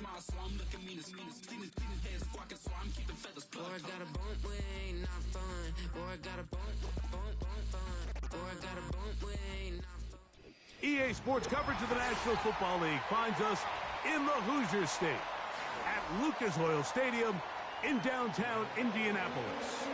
smile, so I'm looking mean as seen his head squawking, so I'm keeping feathers plucked. Boy, I got a bump, we ain't not fun. Boy, I got a bump, fun. Boy, I got a bump, we ain't not fun. EA Sports coverage of the National Football League finds us in the Hoosier State at Lucas Oil Stadium in downtown Indianapolis.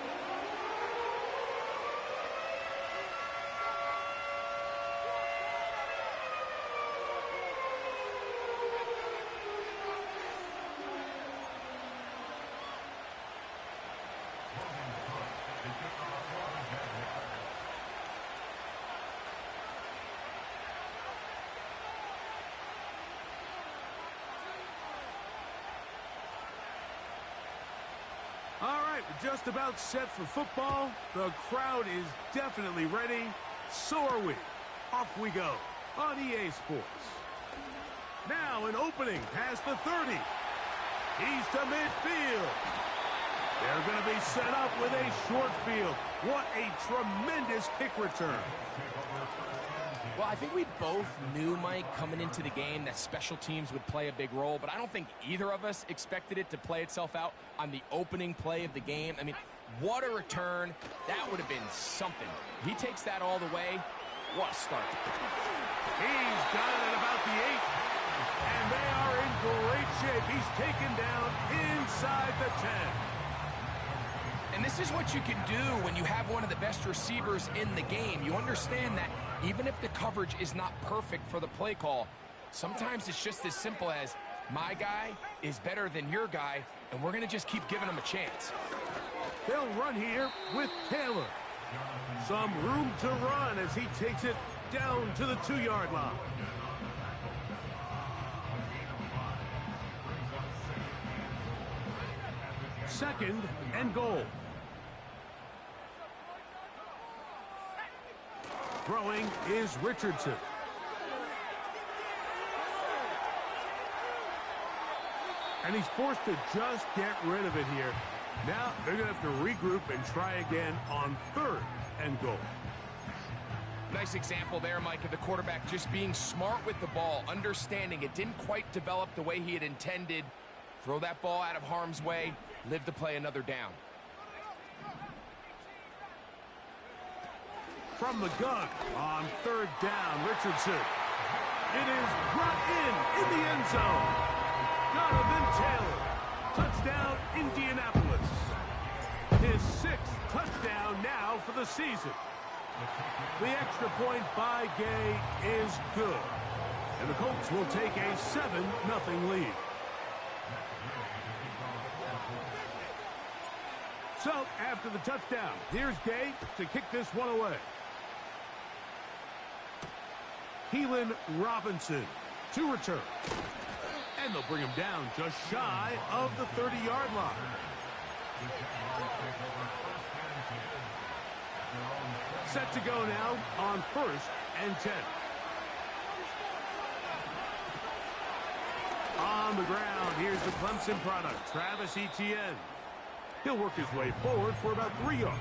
All right, we're just about set for football. The crowd is definitely ready. So are we. Off we go on EA Sports. Now an opening past the 30. He's to midfield. They're going to be set up with a short field. What a tremendous kick return. Well, I think we both knew, Mike, coming into the game that special teams would play a big role, but I don't think either of us expected it to play itself out on the opening play of the game. I mean, what a return. That would have been something. He takes that all the way. What a start. He's got it at about the 8. And they are in great shape. He's taken down inside the 10. And this is what you can do when you have one of the best receivers in the game. You understand that even if the coverage is not perfect for the play call, sometimes it's just as simple as my guy is better than your guy, and we're going to just keep giving him a chance. They'll run here with Taylor. Some room to run as he takes it down to the 2-yard line. Second and goal. Throwing is Richardson. And he's forced to just get rid of it here. Now they're going to have to regroup and try again on third and goal. Nice example there, Mike, of the quarterback just being smart with the ball, understanding it didn't quite develop the way he had intended. Throw that ball out of harm's way, live to play another down. From the gun on third down, Richardson. It is brought in the end zone. Jonathan Taylor. Touchdown, Indianapolis. His 6th touchdown now for the season. The extra point by Gay is good. And the Colts will take a 7-0 lead. So, after the touchdown, here's Gay to kick this one away. Keelan Robinson to return. And they'll bring him down just shy of the 30-yard line. Set to go now on 1st and 10. On the ground, here's the Clemson product, Travis Etienne. He'll work his way forward for about 3 yards.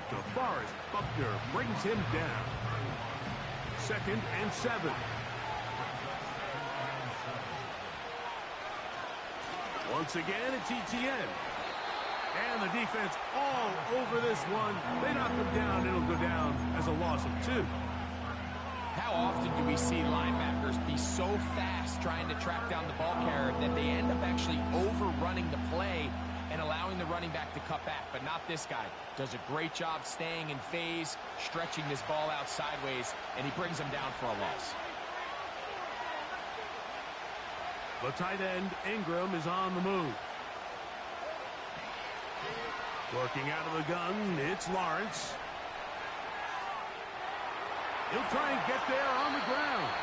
DeForest Buckner brings him down. 2nd and 7. Once again, it's Etienne. And the defense all over this one. They knock him down. It'll go down as a loss of 2. How often do we see linebackers be so fast trying to track down the ball carrier that they end up actually overrunning the play and allowing the running back to cut back? But not this guy. Does a great job staying in phase, stretching this ball out sideways, and he brings him down for a loss. The tight end, Ingram, is on the move. Working out of the gun, it's Lawrence. He'll try and get there on the ground.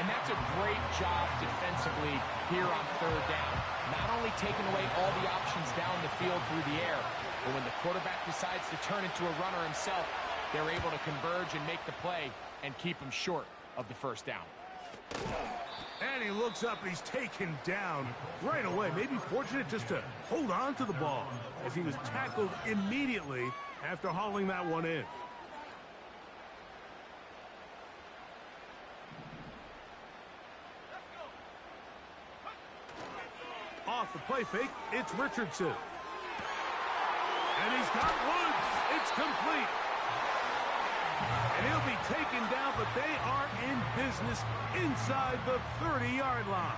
And that's a great job defensively here on third down. Not only taking away all the options down the field through the air, but when the quarterback decides to turn into a runner himself, they're able to converge and make the play and keep him short of the first down. And he looks up, and he's taken down right away. Maybe fortunate just to hold on to the ball as he was tackled immediately after hauling that one in. Off the play fake, it's Richardson. And he's got Woods. It's complete. And he'll be taken down, but they are in business inside the 30-yard line.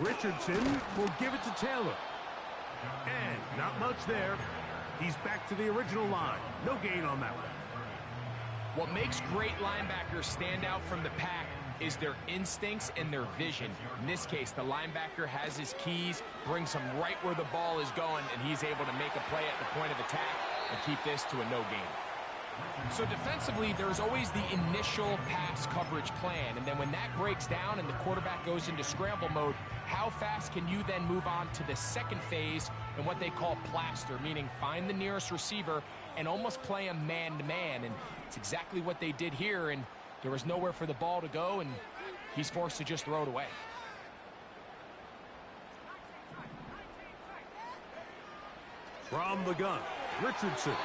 Richardson will give it to Taylor. And not much there. He's back to the original line. No gain on that one. What makes great linebackers stand out from the pack is their instincts and their vision. In this case, the linebacker has his keys, brings him right where the ball is going, and he's able to make a play at the point of attack and keep this to a no gain. So defensively, there's always the initial pass coverage plan, and then when that breaks down and the quarterback goes into scramble mode, how fast can you then move on to the second phase and what they call plaster, meaning find the nearest receiver and almost play him man-to-man, and it's exactly what they did here, and there was nowhere for the ball to go, and he's forced to just throw it away. From the gun, Richardson.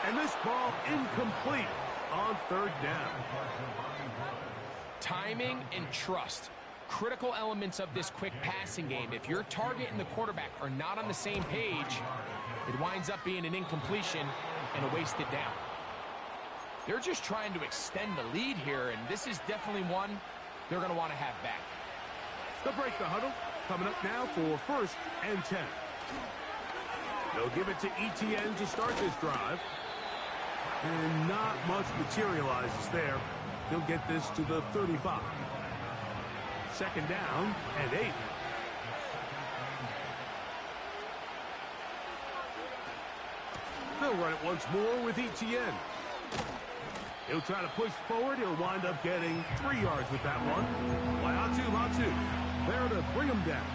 And this ball incomplete on third down. Timing and trust, critical elements of this quick passing game. If your target and the quarterback are not on the same page, it winds up being an incompletion and a wasted down. They're just trying to extend the lead here, and this is definitely one they're going to want to have back. They'll break the huddle. Coming up now for 1st and 10. They'll give it to Etienne to start this drive. And not much materializes there. He'll get this to the 35. 2nd down and 8. They'll run it once more with Etienne. He'll try to push forward. He'll wind up getting 3 yards with that one. Latu there to bring him down.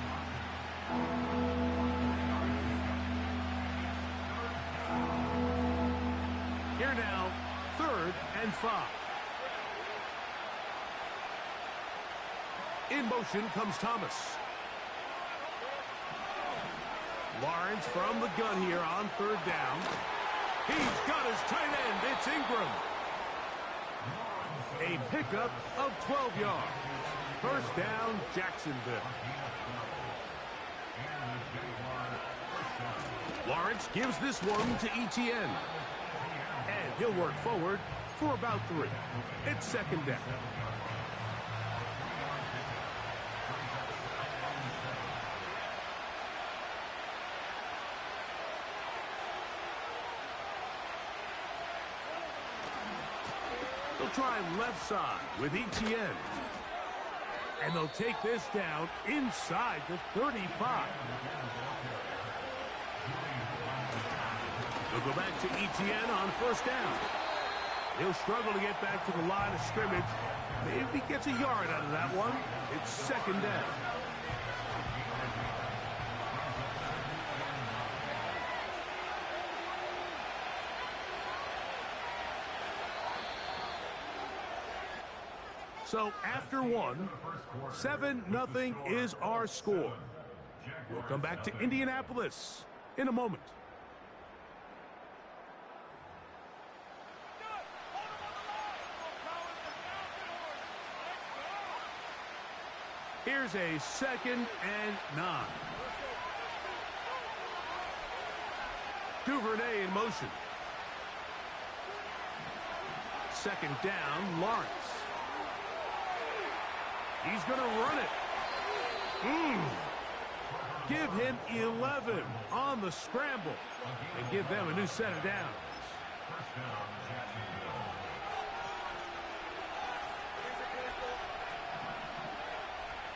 Here now, 3rd and 5. In motion comes Thomas. Lawrence from the gun here on 3rd down. He's got his tight end. It's Ingram. A pickup of 12 yards. 1st down, Jacksonville. Lawrence gives this one to Etienne. And he'll work forward for about 3. It's 2nd down. They'll try left side with Etienne. And they'll take this down inside the 35. They'll go back to Etienne on 1st down. He'll struggle to get back to the line of scrimmage. Maybe gets a yard out of that one. It's 2nd down. So after 1, 7-0 is our score. We'll come back to Indianapolis in a moment. Here's a 2nd and 9. Duvernay in motion. 2nd down, Lawrence. He's going to run it. Give him 11 on the scramble and give them a new set of downs.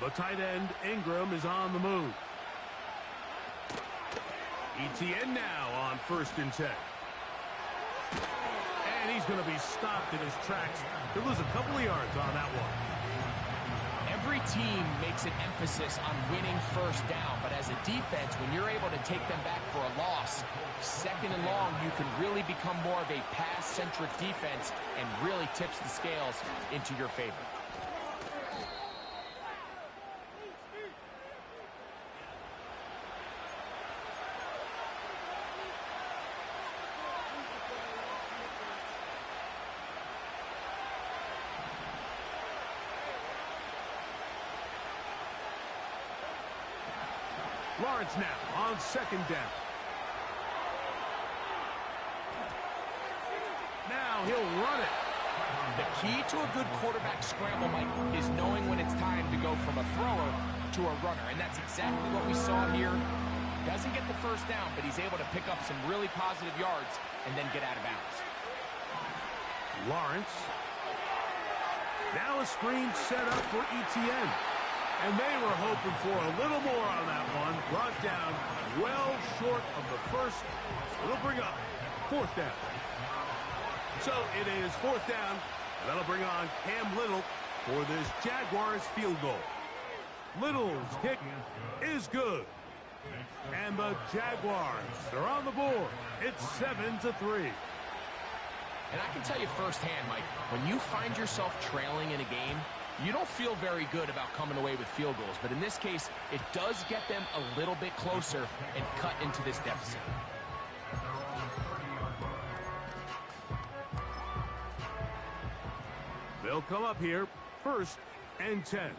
The tight end, Ingram, is on the move. Etienne now on 1st and 10. And he's going to be stopped in his tracks. He'll lose a couple of yards on that one. Every team makes an emphasis on winning 1st down, but as a defense, when you're able to take them back for a loss, 2nd and long, you can really become more of a pass-centric defense and really tips the scales into your favor. Lawrence now on second down. Now he'll run it. The key to a good quarterback scramble, Mike, is knowing when it's time to go from a thrower to a runner. And that's exactly what we saw here. Doesn't get the first down, but he's able to pick up some really positive yards and then get out of bounds. Lawrence. Now a screen set up for Etienne. And they were hoping for a little more on that one. Brought down well short of the first. It'll bring up fourth down. So it is fourth down. And that'll bring on Cam Little for this Jaguars field goal. Little's kick is good. And the Jaguars are on the board. It's 7-3. And I can tell you firsthand, Mike, when you find yourself trailing in a game, you don't feel very good about coming away with field goals. But in this case, it does get them a little bit closer and cut into this deficit. They'll come up here, 1st and 10.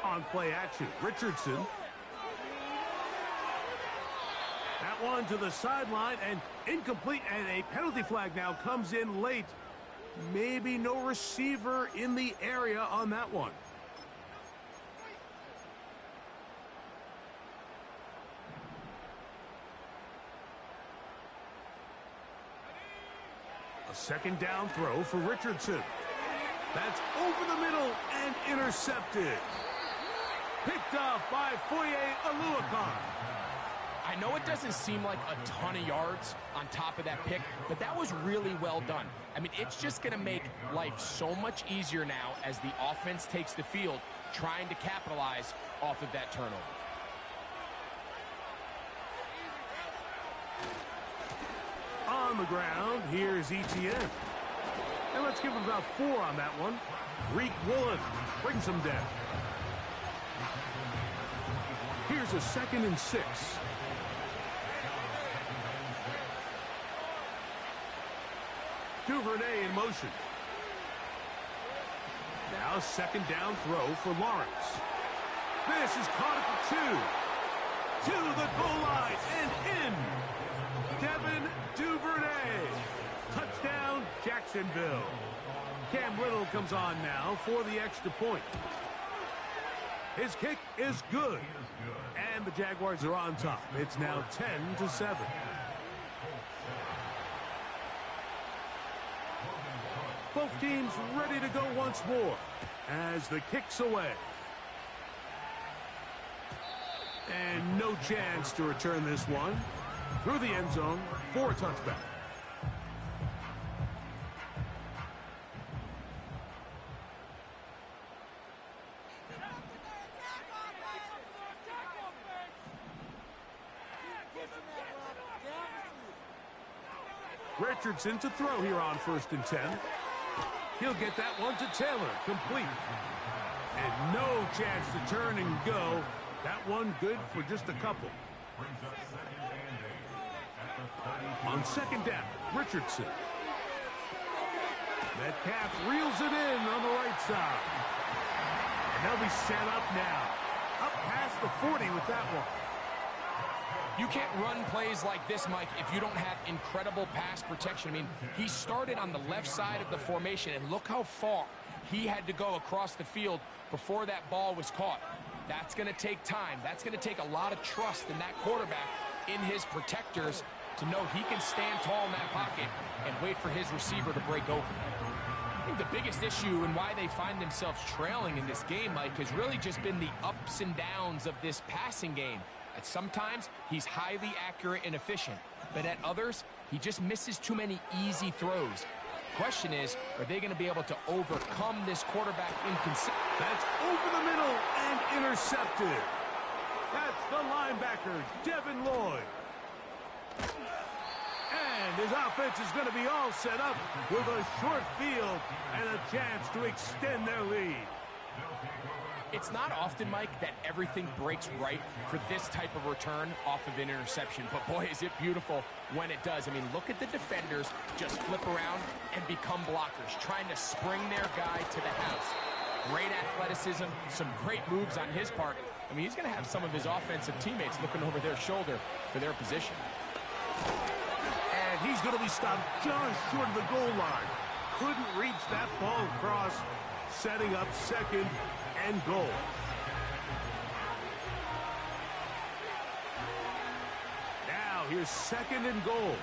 On play action, Richardson. That one to the sideline and incomplete, and a penalty flag now comes in late. Maybe no receiver in the area on that one. A second down throw for Richardson. That's over the middle and intercepted. Picked off by Foye Oluokun. I know it doesn't seem like a ton of yards on top of that pick, but that was really well done. I mean, it's just going to make life so much easier now as the offense takes the field, trying to capitalize off of that turnover. On the ground, here's Etienne. And let's give him about 4 on that one. Reek Woolen brings him down. Here's a 2nd and 6. Duvernay in motion. Now 2nd down throw for Lawrence. This is caught at the 2. To the goal line and in. Devin Duvernay. Touchdown, Jacksonville. Cam Little comes on now for the extra point. His kick is good. And the Jaguars are on top. It's now 10-7. Both teams ready to go once more as the kick's away. And no chance to return this one through the end zone for a touchback. Richardson to throw here on 1st and 10. He'll get that one to Taylor, complete. And no chance to turn and go. That one good for just a couple. On 2nd down, Richardson. Metcalf reels it in on the right side. And they'll be set up now. Up past the 40 with that one. You can't run plays like this, Mike, if you don't have incredible pass protection. I mean, he started on the left side of the formation, and look how far he had to go across the field before that ball was caught. That's going to take time. That's going to take a lot of trust in that quarterback, in his protectors, to know he can stand tall in that pocket and wait for his receiver to break open. I think the biggest issue and why they find themselves trailing in this game, Mike, has really just been the ups and downs of this passing game. At sometimes, he's highly accurate and efficient, but at others, he just misses too many easy throws. Question is, are they going to be able to overcome this quarterback inconsistency? That's over the middle and intercepted. That's the linebacker, Devin Lloyd. And his offense is going to be all set up with a short field and a chance to extend their lead. It's not often, Mike, that everything breaks right for this type of return off of an interception. But, boy, is it beautiful when it does. I mean, look at the defenders just flip around and become blockers, trying to spring their guy to the house. Great athleticism, some great moves on his part, I mean, he's going to have some of his offensive teammates looking over their shoulder for their position. And he's going to be stopped just short of the goal line. Couldn't reach that ball across, setting up second and goal. Now here's second and goal.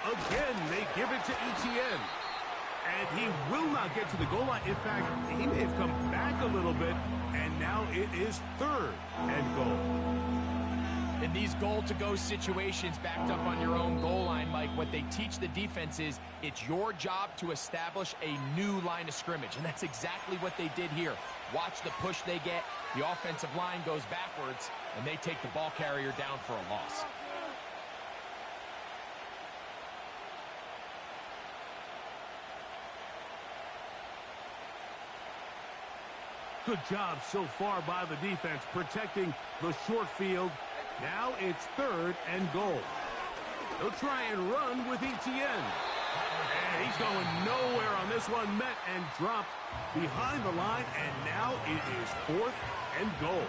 Again, they give it to Etienne. And he will not get to the goal line. In fact, he may have come back a little bit, and now it is third and goal. In these goal-to-go situations backed up on your own goal line, Mike, what they teach the defense is it's your job to establish a new line of scrimmage, and that's exactly what they did here. Watch the push they get. The offensive line goes backwards, and they take the ball carrier down for a loss. Good job so far by the defense protecting the short field. Now it's third and goal. They'll try and run with Etienne. And he's going nowhere on this one. Met and dropped behind the line. And now it is fourth and goal.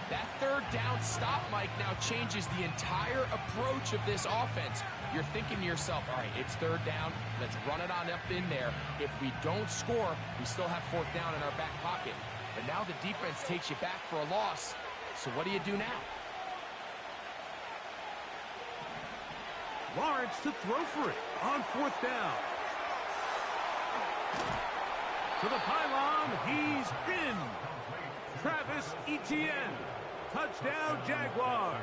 That third down stop, Mike, now changes the entire approach of this offense. You're thinking to yourself, all right, it's third down. Let's run it on up in there. If we don't score, we still have fourth down in our back pocket. But now the defense takes you back for a loss. So what do you do now? Lawrence to throw for it on fourth down. To the pylon, he's in. Travis Etienne. Touchdown, Jaguars.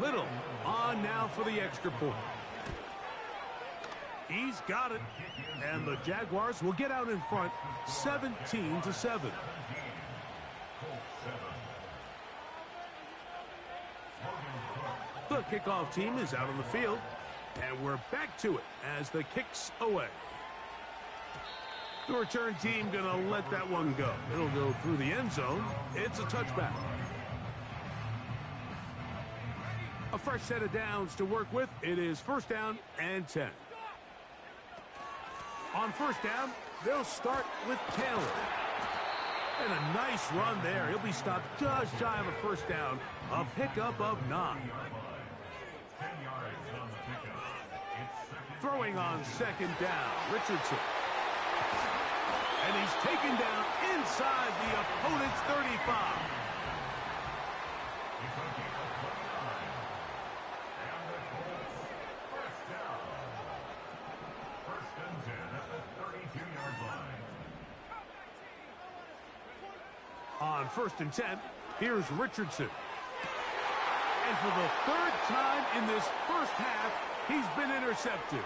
Little on now for the extra point. He's got it. And the Jaguars will get out in front 17-7. The kickoff team is out on the field. And we're back to it as the kick's away. The return team going to let that one go. It'll go through the end zone. It's a touchback. A fresh set of downs to work with. It is first down and 10. On first down, they'll start with Taylor. And a nice run there. He'll be stopped just shy of a first down. A pickup of 9. Throwing on second down, Richardson. And he's taken down inside the opponent's 35. On first and 10, here's Richardson. And for the third time in this first half, he's been intercepted.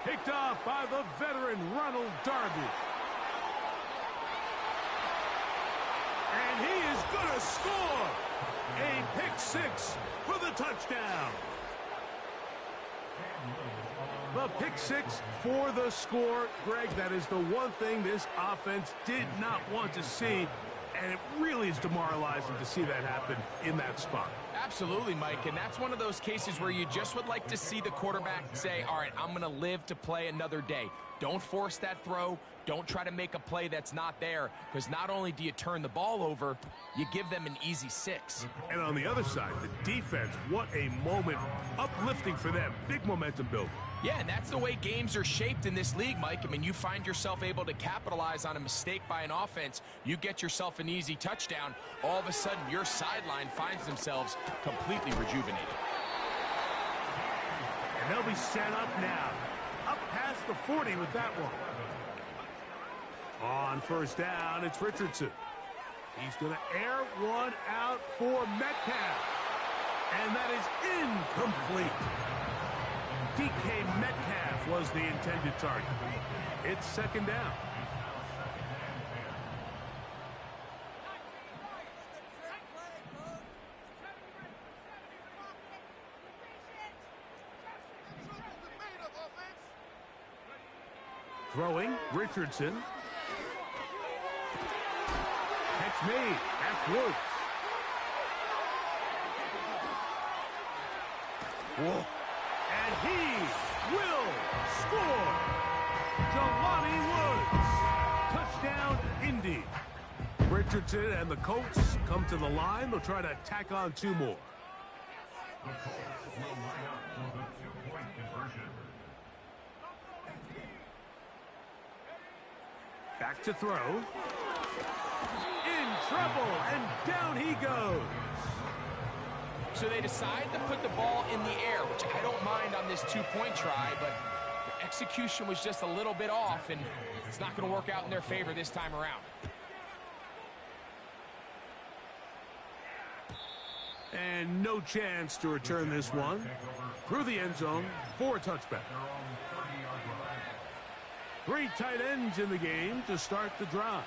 Picked off by the veteran Ronald Darby. And he is going to score. A pick six for the touchdown. The pick six for the score. Greg, that is the one thing this offense did not want to see. And it really is demoralizing to see that happen in that spot. Absolutely, Mike, and that's one of those cases where you just would like to see the quarterback say, all right, I'm going to live to play another day. Don't force that throw. Don't try to make a play that's not there, because not only do you turn the ball over, you give them an easy 6. And on the other side, the defense, what a moment. Uplifting for them. Big momentum building. Yeah, and that's the way games are shaped in this league, Mike. I mean, you find yourself able to capitalize on a mistake by an offense. You get yourself an easy touchdown. All of a sudden, your sideline finds themselves completely rejuvenated. And they'll be set up now. Up past the 40 with that one. On first down, it's Richardson. He's going to air one out for Metcalf. And that is incomplete. DK Metcalf was the intended target. It's second down. Throwing, Richardson. Catch made. That's Woods. Whoa. And he will score. Jelani Woods. Touchdown, Indy. Richardson and the Colts come to the line. They'll try to tack on 2 more. The Colts will line up for the 2-point conversion. Back to throw. In trouble, and down he goes. So they decide to put the ball in the air, which I don't mind on this 2-point try, but the execution was just a little bit off, and it's not going to work out in their favor this time around. And no chance to return this one. Through the end zone for a touchback. 3 tight ends in the game to start the drive.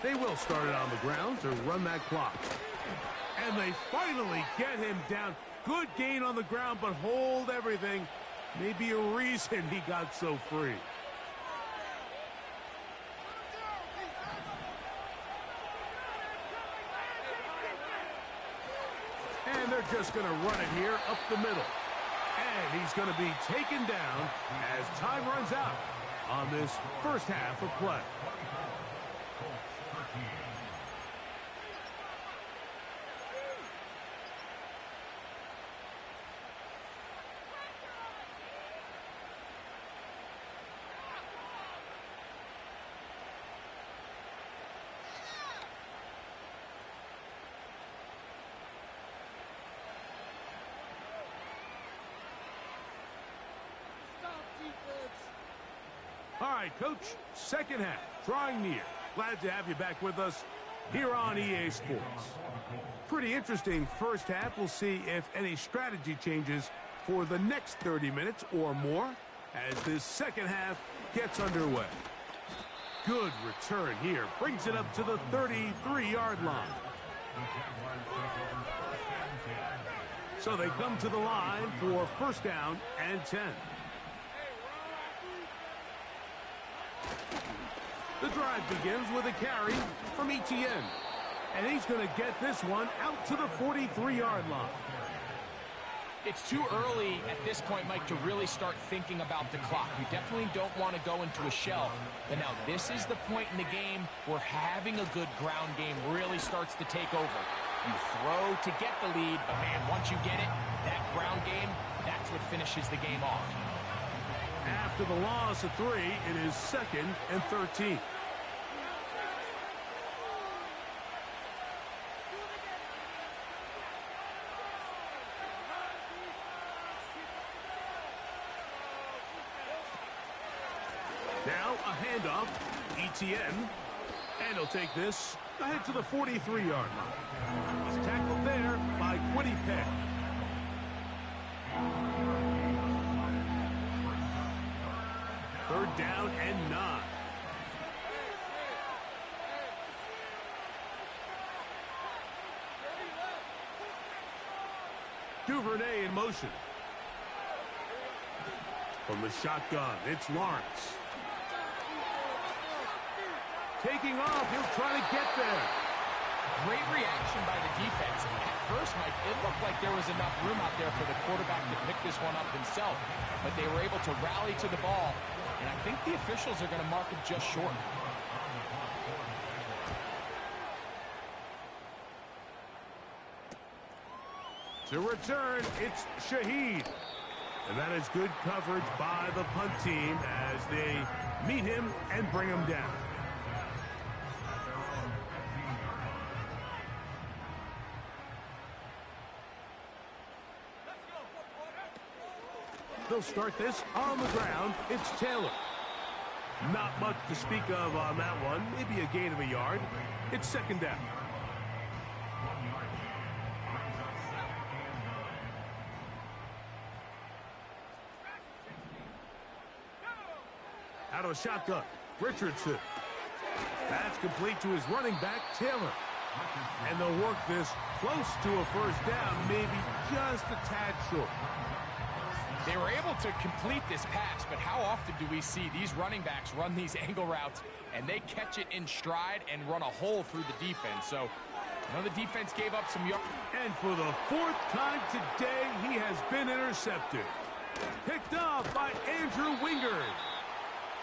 They will start it on the ground to run that clock. And they finally get him down. Good gain on the ground, but hold everything. Maybe a reason he got so free. And they're just going to run it here up the middle. And he's going to be taken down as time runs out on this first half of play. All right, Coach, second half, drawing near. Glad to have you back with us here on EA Sports. Pretty interesting first half. We'll see if any strategy changes for the next 30 minutes or more as this second half gets underway. Good return here. Brings it up to the 33-yard line. So they come to the line for first down and 10. The drive begins with a carry from Etienne. And he's going to get this one out to the 43-yard line. It's too early at this point, Mike, to really start thinking about the clock. You definitely don't want to go into a shell. But now this is the point in the game where having a good ground game really starts to take over. You throw to get the lead, but man, once you get it, that ground game, that's what finishes the game off. After the loss of 3, it is 2nd and 13. Now a handoff, Etienne, and he'll take this ahead to the 43-yard line. He's tackled there by Quiddy Peck. Third down and 9. Duvernay in motion. From the shotgun, it's Lawrence. Taking off, he'll try to get there. Great reaction by the defense. At first, Mike, it looked like there was enough room out there for the quarterback to pick this one up himself, but they were able to rally to the ball, and I think the officials are going to mark it just short. To return, it's Shaheed. And that is good coverage by the punt team as they meet him and bring him down. They'll start this on the ground. It's Taylor. Not much to speak of on that one. Maybe a gain of a yard. It's second down. Out of a shotgun, Richardson. That's complete to his running back, Taylor. And they'll work this close to a first down, maybe just a tad short. They were able to complete this pass, but how often do we see these running backs run these angle routes and they catch it in stride and run a hole through the defense? So Well, the defense gave up some yards. And for the fourth time today, he has been intercepted. Picked off by Andrew Wingard.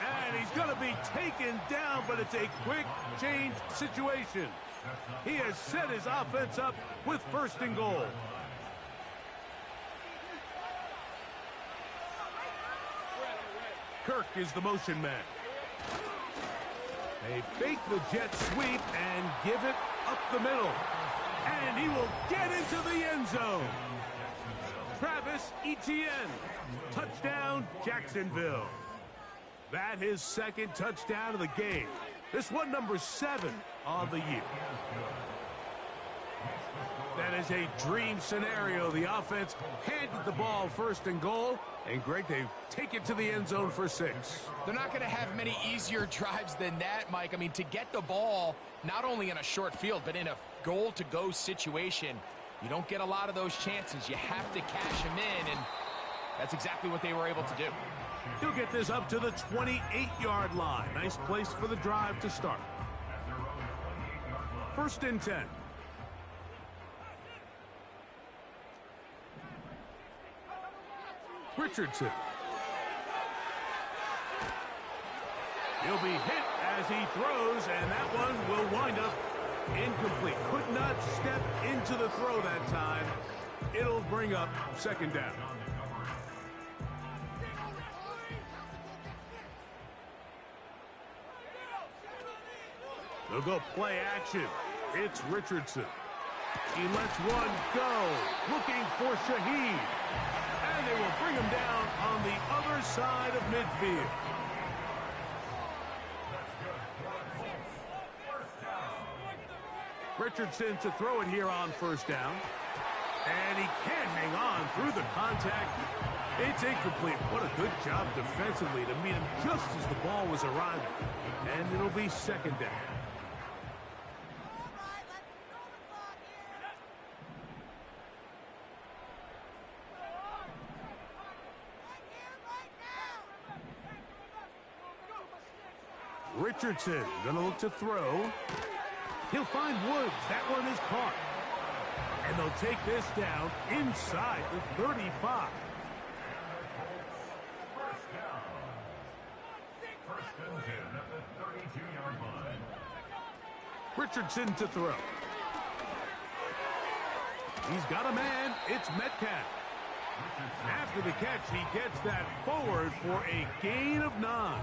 And he's going to be taken down, but it's a quick change situation. He has set his offense up with 1st and goal. Kirk is the motion man. They fake the jet sweep and give it up the middle. And he will get into the end zone. Travis Etienne. Touchdown, Jacksonville. That his 2nd touchdown of the game. This one number 7 on the year. That is a dream scenario. The offense handed the ball 1st and goal. And Greg, they take it to the end zone for 6. They're not going to have many easier drives than that, Mike. I mean, to get the ball, not only in a short field, but in a goal-to-go situation, you don't get a lot of those chances. You have to cash them in, and that's exactly what they were able to do. He'll get this up to the 28-yard line. Nice place for the drive to start. 1st and 10. Richardson. He'll be hit as he throws, and that one will wind up incomplete. Could not step into the throw that time. It'll bring up 2nd down. They'll go play action. It's Richardson. He lets one go. Looking for Shaheed. And they will bring him down on the other side of midfield. Richardson to throw it here on 1st down. And he can't hang on through the contact. It's incomplete. What a good job defensively to meet him just as the ball was arriving. And it'll be 2nd down. Richardson gonna look to throw. He'll find Woods. That one is caught. And they'll take this down inside the 35. Richardson to throw. He's got a man. It's Metcalf. After the catch, he gets that forward for a gain of 9.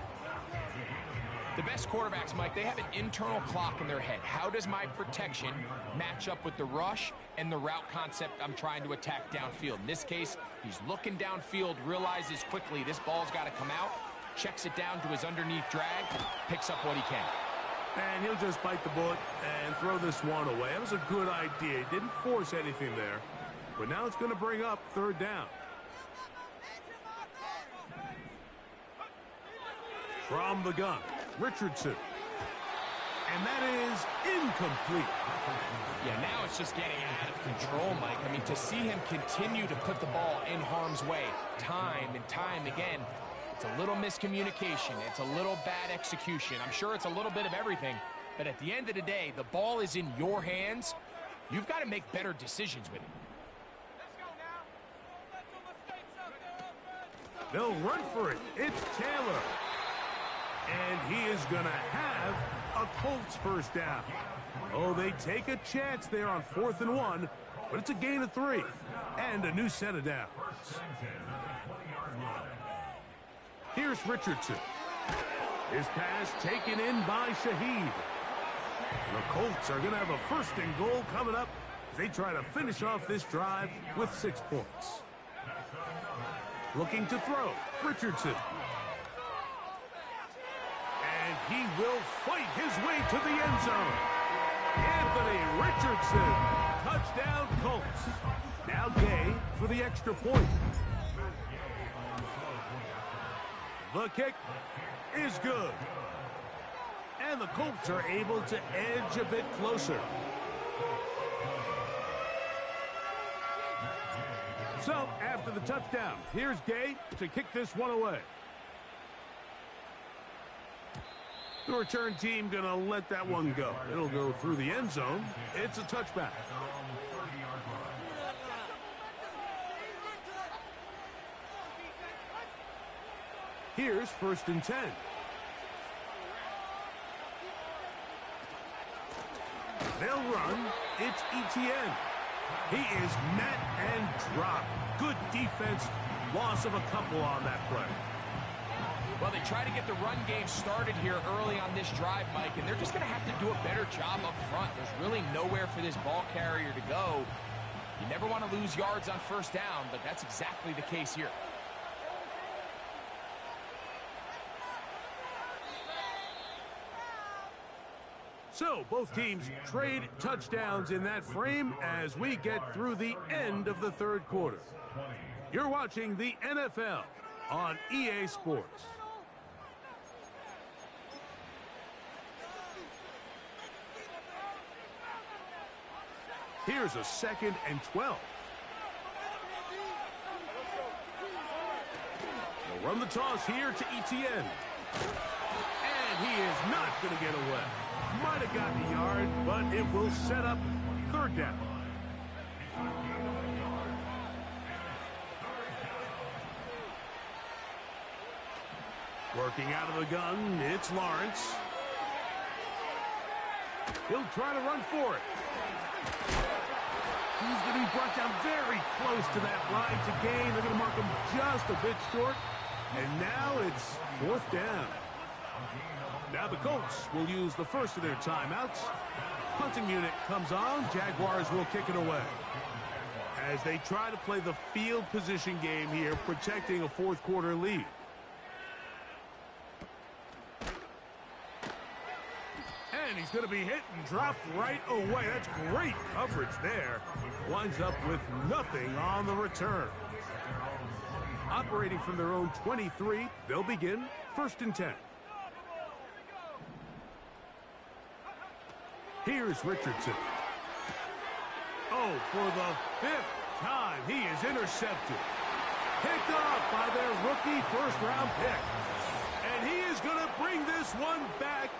The best quarterbacks, Mike, they have an internal clock in their head. How does my protection match up with the rush and the route concept I'm trying to attack downfield? In this case, he's looking downfield, realizes quickly this ball's got to come out, checks it down to his underneath drag, picks up what he can. And he'll just bite the bullet and throw this one away. That was a good idea. He didn't force anything there. But now it's going to bring up 3rd down. From the gun, Richardson. And that is incomplete. Yeah, now it's just getting out of control, Mike. I mean, to see him continue to put the ball in harm's way time and time again, it's a little miscommunication. It's a little bad execution. I'm sure it's a little bit of everything. But at the end of the day, the ball is in your hands. You've got to make better decisions with it. They'll run for it. It's Taylor. And he is going to have a Colts 1st down. Oh, they take a chance there on 4th and 1, but it's a gain of 3 and a new set of downs. Here's Richardson. His pass taken in by Shaheed. The Colts are going to have a 1st and goal coming up as they try to finish off this drive with 6 points. Looking to throw, Richardson. And he will fight his way to the end zone. Anthony Richardson, touchdown Colts. Now Gay for the extra point. The kick is good. And the Colts are able to edge a bit closer. So, after the touchdown, here's Gay to kick this one away. The return team going to let that one go. It'll go through the end zone. It's a touchback. Here's 1st and 10. They'll run. It's Etienne. He is met and dropped. Good defense. Loss of a couple on that play. Well, they try to get the run game started here early on this drive, Mike, and they're just going to have to do a better job up front. There's really nowhere for this ball carrier to go. You never want to lose yards on 1st down, but that's exactly the case here. So, both teams trade touchdowns in that frame as we get through the end of the 3rd quarter. You're watching the NFL on EA Sports. Here's a 2nd and 12. They'll run the toss here to Etienne. And he is not going to get away. Might have gotten a yard, but it will set up 3rd down. Working out of the gun, it's Lawrence. He'll try to run for it. He's going to be brought down very close to that line to gain. They're going to mark him just a bit short. And now it's 4th down. Now the Colts will use the first of their timeouts. Punting unit comes on. Jaguars will kick it away. As they try to play the field position game here, protecting a 4th quarter lead. And he's going to be hit and dropped right away. That's great coverage there. Winds up with nothing on the return. Operating from their own 23, they'll begin 1st and 10. Here's Richardson. Oh, for the 5th time, he is intercepted. Picked off by their rookie 1st-round pick. And he is going to bring this one back.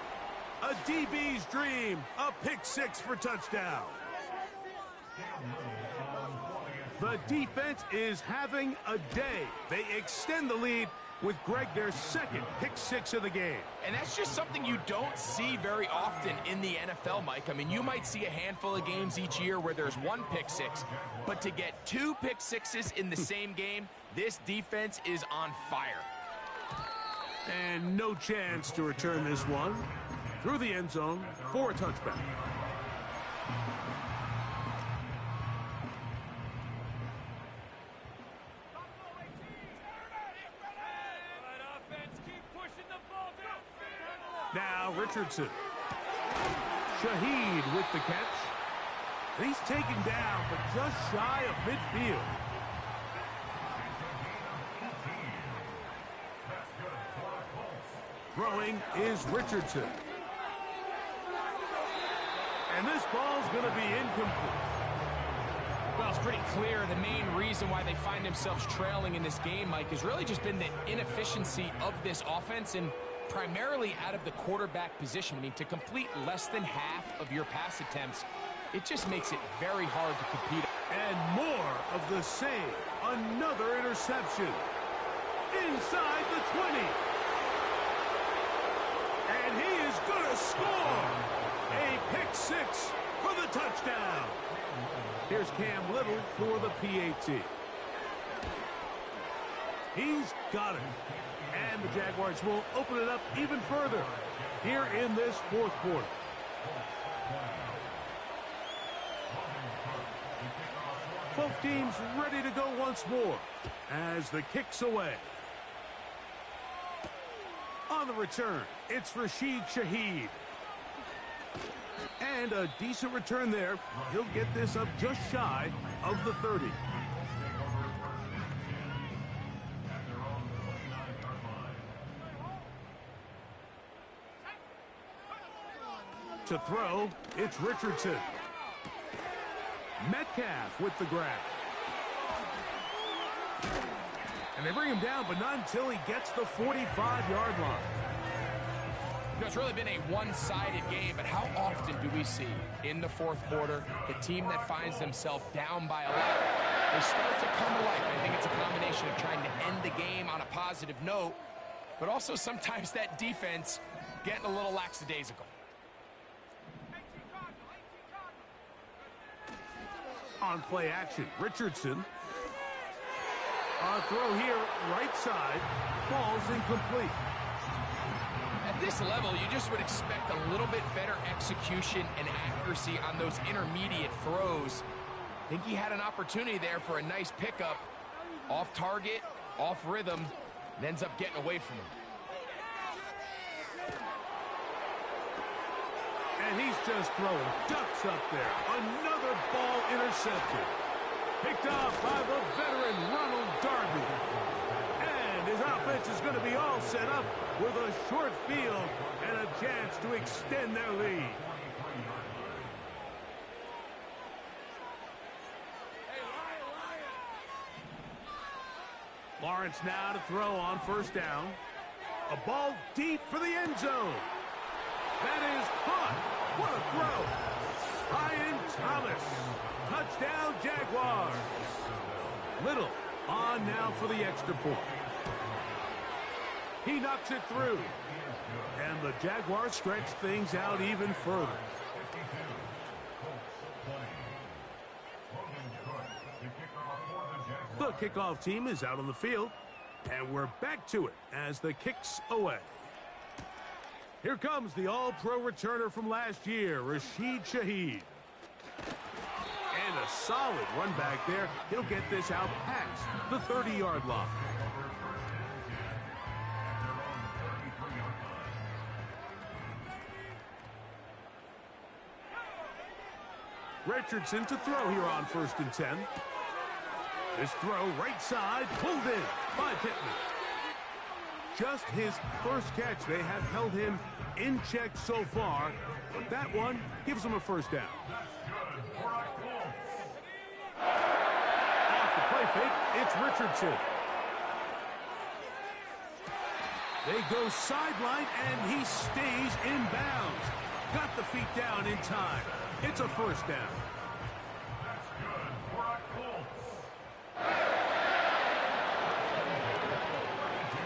A DB's dream. A pick-6 for touchdown. The defense is having a day. They extend the lead with Greg, their 2nd pick-6 of the game. And that's just something you don't see very often in the NFL, Mike. I mean, you might see a handful of games each year where there's 1 pick-6, but to get 2 pick-6s in the same game, this defense is on fire. And no chance to return this one through the end zone for a touchback. Now Richardson. Shaheed with the catch. And he's taken down, but just shy of midfield. Throwing is Richardson. And this ball's going to be incomplete. Well, it's pretty clear the main reason why they find themselves trailing in this game, Mike, has really just been the inefficiency of this offense and primarily out of the quarterback position. I mean, to complete less than half of your pass attempts, it just makes it very hard to compete. And more of the same. Another interception. Inside the 20. And he is going to score. A pick-6 for the touchdown. Here's Cam Little for the PAT. He's got it. And the Jaguars will open it up even further here in this 4th quarter. Both teams ready to go once more as the kick's away. On the return, it's Rashid Shaheed. And a decent return there. He'll get this up just shy of the 30. To throw, it's Richardson. Metcalf with the grab. And they bring him down, but not until he gets the 45-yard line. It's really been a one-sided game, but how often do we see in the fourth quarter the team that finds themselves down by a lot, they start to come to life? I think it's a combination of trying to end the game on a positive note, but also sometimes that defense getting a little lackadaisical. On play action, Richardson. On throw here, right side, falls incomplete. At this level, you just would expect a little bit better execution and accuracy on those intermediate throws. I think he had an opportunity there for a nice pickup. Off target, off rhythm, and ends up getting away from him. And he's just throwing ducks up there. Another ball intercepted. Picked off by the veteran Ronald Darby. And his offense is going to be all set up with a short field and a chance to extend their lead. Lawrence now to throw on first down. A ball deep for the end zone. That is caught. What a throw. Ryan Thomas. Touchdown, Jaguars. Little on now for the extra point. He knocks it through. And the Jaguars stretch things out even further. The kickoff team is out on the field. And we're back to it as the kick's away. Here comes the all-pro returner from last year, Rashid Shaheed. And a solid run back there. He'll get this out past the 30-yard line. Richardson to throw here on 1st and 10. This throw right side, pulled in by Pittman. Just his first catch. They have held him in check so far, but that one gives him a first down. Off the play fake, it's Richardson. They go sideline, and he stays in bounds. Got the feet down in time. It's a first down.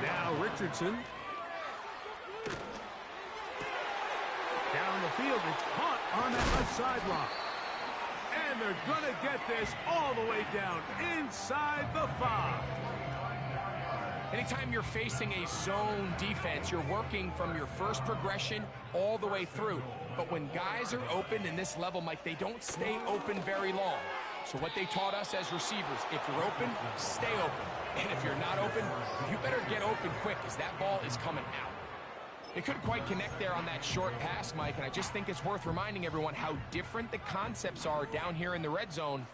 Now Richardson. Down the field, it's caught on that left sideline. And they're going to get this all the way down inside the 5. Anytime you're facing a zone defense, you're working from your first progression all the way through. But when guys are open in this level, Mike, they don't stay open very long. So what they taught us as receivers, if you're open, stay open. And if you're not open, you better get open quick because that ball is coming out. They couldn't quite connect there on that short pass, Mike, and I just think it's worth reminding everyone how different the concepts are down here in the red zone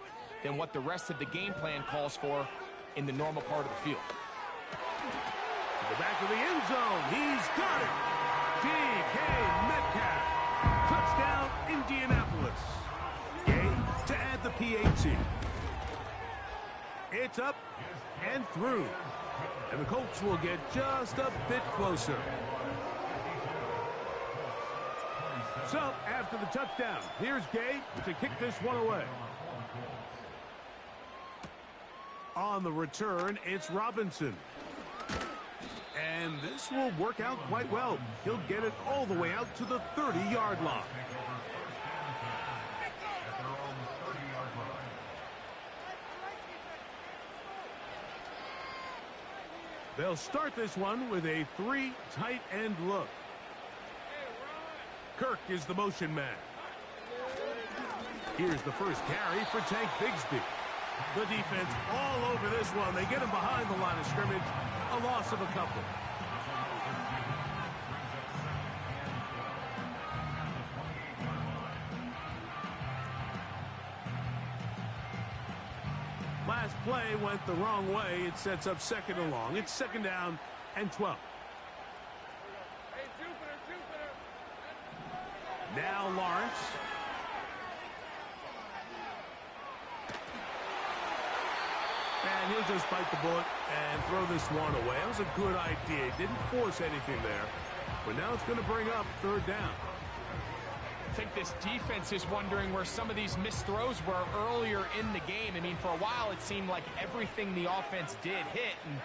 than what the rest of the game plan calls for in the normal part of the field. To the back of the end zone, he's got it! DK Metcalf. Touchdown, Indianapolis. Gay to add the PAT. It's up and through. And the Colts will get just a bit closer. So, after the touchdown, here's Gay to kick this one away. On the return, it's Robinson. And this will work out quite well. He'll get it all the way out to the 30-yard line. They'll start this one with a 3 tight end look. Kirk is the motion man. Here's the first carry for Tank Bigsby. The defense all over this one. They get him behind the line of scrimmage. A loss of a couple. Last play went the wrong way. It sets up 2nd and long. It's 2nd down and 12. Now Lawrence. And he'll just bite the bullet and throw this one away. That was a good idea. He didn't force anything there. But now it's going to bring up third down. I think this defense is wondering where some of these missed throws were earlier in the game. I mean, for a while, it seemed like everything the offense did hit. And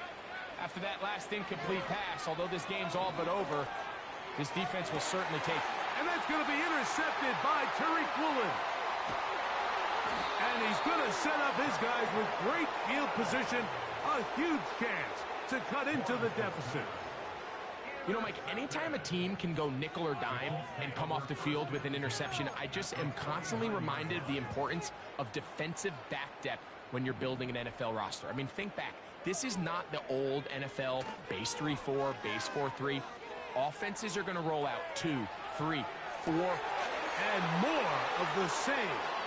after that last incomplete pass, although this game's all but over, this defense will certainly take it. And that's going to be intercepted by Tariq Woolen. And he's going to set up his guys with great field position. A huge chance to cut into the deficit. You know, Mike, anytime a team can go nickel or dime and come off the field with an interception, I just am constantly reminded of the importance of defensive back depth when you're building an NFL roster. I mean, think back. This is not the old NFL base 3-4, base 4-3. Offenses are going to roll out 2, 3, 4. And more of the same.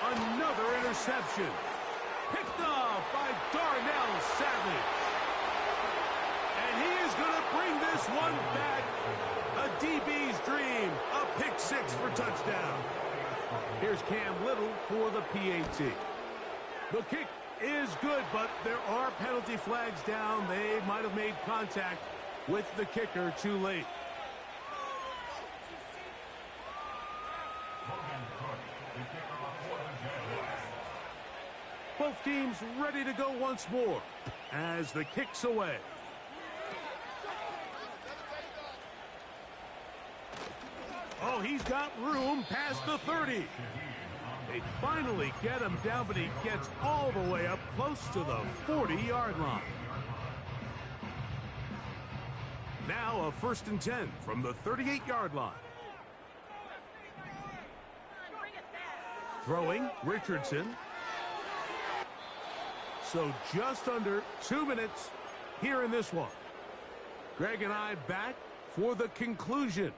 Another interception. Picked off by Darnell Savage. And he is going to bring this one back. A DB's dream. A pick 6 for touchdown. Here's Cam Little for the PAT. The kick is good, but there are penalty flags down. They might have made contact with the kicker too late. Both teams ready to go once more as the kick's away. Oh, he's got room past the 30. They finally get him down, but he gets all the way up close to the 40-yard line. Now a 1st and 10 from the 38-yard line. Throwing, Richardson. So just under 2 minutes here in this one. Greg and I back for the conclusion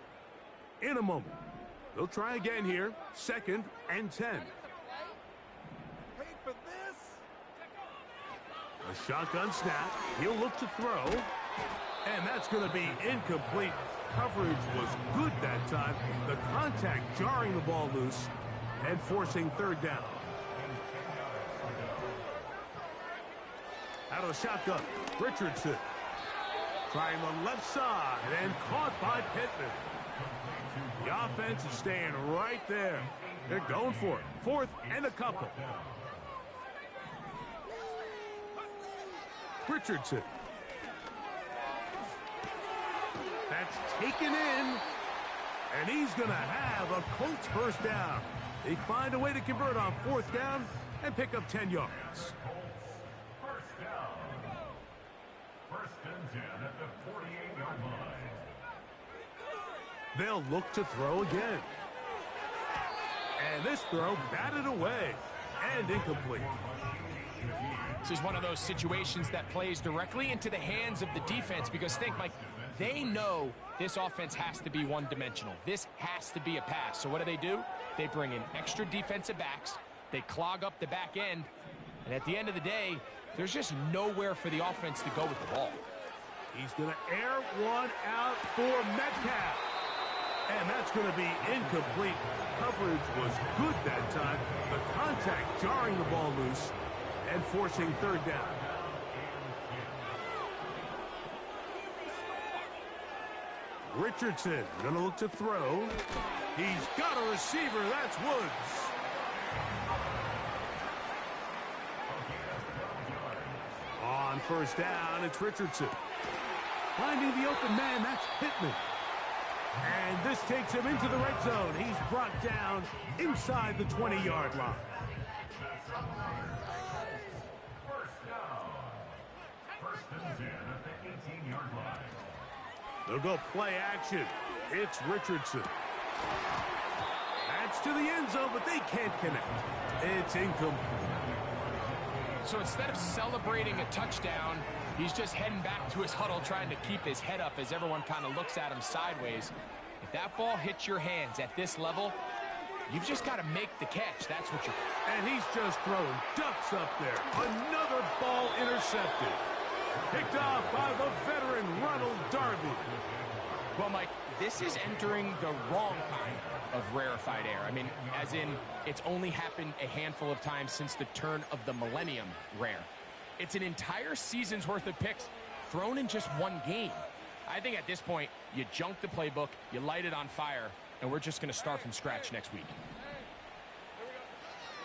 in a moment. They'll try again here. 2nd and 10. A shotgun snap. He'll look to throw. And that's going to be incomplete. Coverage was good that time. The contact jarring the ball loose and forcing 3rd down. Out of the shotgun, Richardson. Trying the left side and caught by Pittman. The offense is staying right there. They're going for it. 4th and a couple. Richardson. That's taken in. And he's going to have a Colts 1st down. They find a way to convert on 4th down and pick up 10 yards. 1st and 10 at the 48-yard line. They'll look to throw again. And this throw batted away and incomplete. This is one of those situations that plays directly into the hands of the defense because think, Mike, they know this offense has to be one-dimensional. This has to be a pass. So what do? They bring in extra defensive backs. They clog up the back end. And at the end of the day, there's just nowhere for the offense to go with the ball. He's going to air one out for Metcalf. And that's going to be incomplete. Coverage was good that time. The contact jarring the ball loose and forcing 3rd down. Richardson going to look to throw. He's got a receiver. That's Woods. On 1st down, it's Richardson. Finding the open man, that's Pittman. And this takes him into the red zone. He's brought down inside the 20-yard line. 1st down. 1st and 10 at the 18-yard line. They'll go play action. It's Richardson. That's to the end zone, but they can't connect. It's incomplete. So instead of celebrating a touchdown, he's just heading back to his huddle trying to keep his head up as everyone kind of looks at him sideways. If that ball hits your hands at this level, you've just got to make the catch. That's what you're... And he's just throwing ducks up there. Another ball intercepted. Picked off by the veteran Ronald Darby. Well, Mike, this is entering the wrong kind of rarefied air. I mean, as in, it's only happened a handful of times since the turn of the millennium rare. It's an entire season's worth of picks thrown in just one game. I think at this point, you junk the playbook, you light it on fire, and we're just going to start from scratch next week.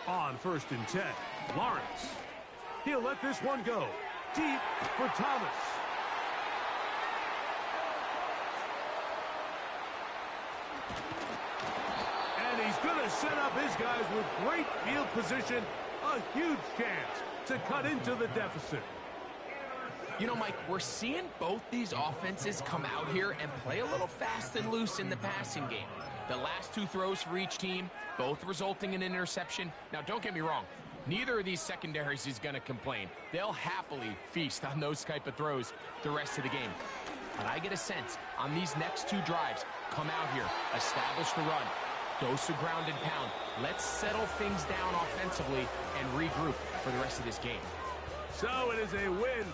On 1st and 10, Lawrence. He'll let this one go. Deep for Thomas. And he's going to set up his guys with great field position. A huge chance to cut into the deficit. You know, Mike, we're seeing both these offenses come out here and play a little fast and loose in the passing game. The last 2 throws for each team, both resulting in an interception. Now, don't get me wrong. Neither of these secondaries is going to complain. They'll happily feast on those type of throws the rest of the game. But I get a sense on these next 2 drives, come out here, establish the run, dose of ground and pound. Let's settle things down offensively and regroup for the rest of this game. So it is a win.